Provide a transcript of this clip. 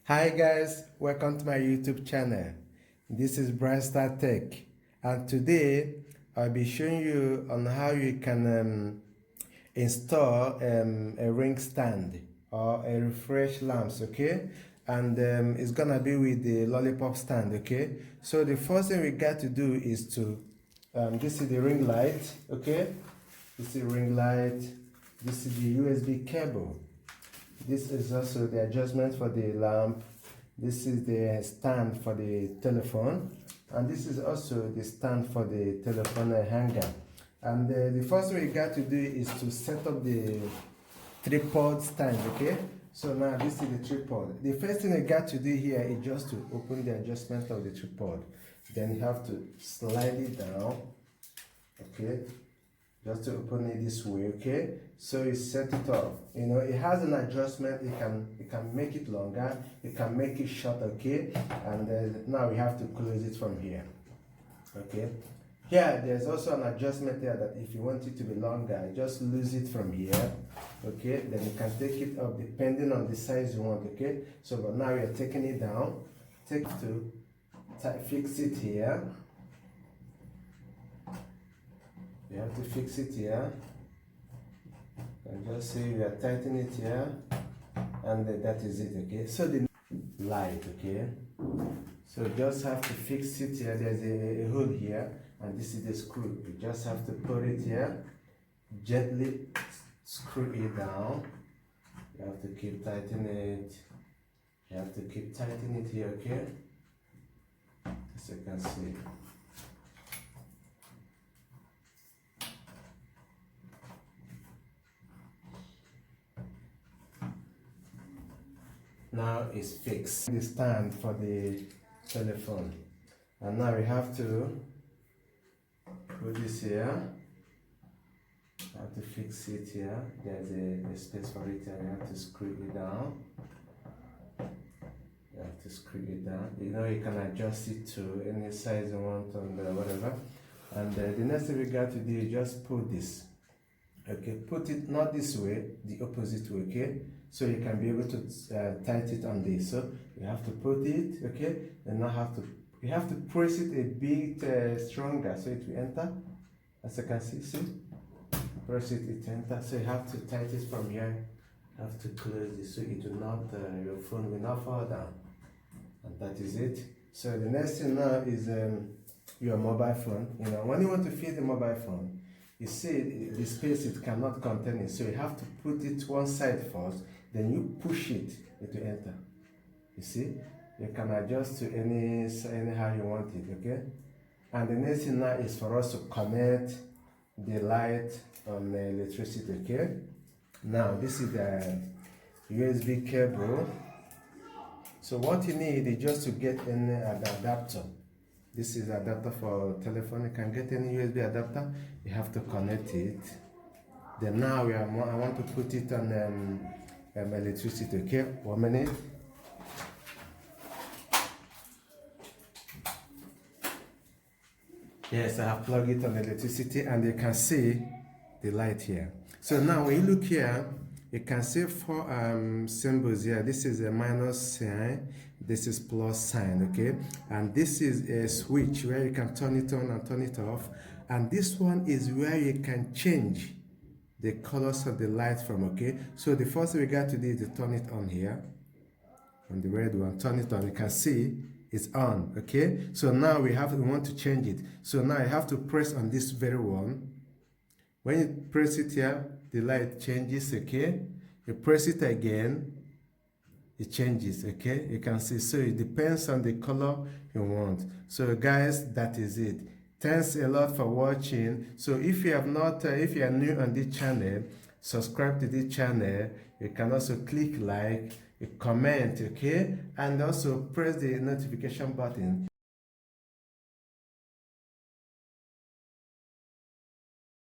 Hi guys, welcome to my YouTube channel. This is Bright Star Tech, and today I'll be showing you on how you can install a ring stand or a refresh lamps, okay? And it's gonna be with the lollipop stand, okay? So the first thing we got to do is to this is the ring light, okay? This is the ring light. This is the USB cable. This is also the adjustment for the lamp. This is the stand for the telephone. And this is also the stand for the telephone hanger. And the first thing we got to do is to set up the tripod stand, okay? So now this is the tripod. The first thing I got to do here is just to open the adjustment of the tripod. Then you have to slide it down, okay? Just to open it this way, okay? So you set it up. You know, it has an adjustment. It can make it longer. It can make it short, okay? And now we have to close it from here, okay? Here, there's also an adjustment there that if you want it to be longer, just lose it from here, okay? Then you can take it up depending on the size you want, okay? So but now you're taking it down. Take it to fix it here. You have to fix it here, and just see we are tightening it here, and that is it, okay? So the light, okay? So just have to fix it here. There's a hole here, and this is the screw. You just have to put it here, gently screw it down. You have to keep tightening it. You have to keep tightening it here, okay? As you can see. Now it's fixed. The stand for the telephone. And now we have to put this here. I have to fix it here. There's a space for it here. You have to screw it down. You have to screw it down. You know, you can adjust it to any size you want and whatever. And the next thing we got to do is just put this. Okay, put it not this way, the opposite way, okay? So you can be able to tighten it on this. So you have to put it, okay? And now you have to press it a bit stronger so it will enter. As you can see, press it, it enters. So you have to tighten it from here. You have to close this so it will not, your phone will not fall down. And that is it. So the next thing now is your mobile phone. You know, when you want to feed the mobile phone, you see the space it cannot contain it, so you have to put it one side first, then you push it, it will enter. You see, you can adjust to anyhow you want it, okay? And the next thing now is for us to connect the light on the electricity, okay? Now this is the USB cable. So what you need is just to get an adapter. This is adapter for telephone. You can get any USB adapter. You have to connect it. Then now I want to put it on electricity. Okay, 1 minute. Yes, I have plugged it on electricity, and you can see the light here. So now when you look here, you can see four symbols here. This is a minus sign, this is plus sign, okay? And this is a switch where you can turn it on and turn it off. And this one is where you can change the colors of the light from, okay? So the first thing we got to do is to turn it on here. On the red one, turn it on. You can see it's on, okay? So now we want to change it. So now you have to press on this very one. When you press it here, the light changes, okay? You press it again, it changes, okay? You can see, so it depends on the color you want. So guys, that is it. Thanks a lot for watching. So if you have not, if you are new on this channel, subscribe to this channel. You can also click like, comment, okay? And also press the notification button.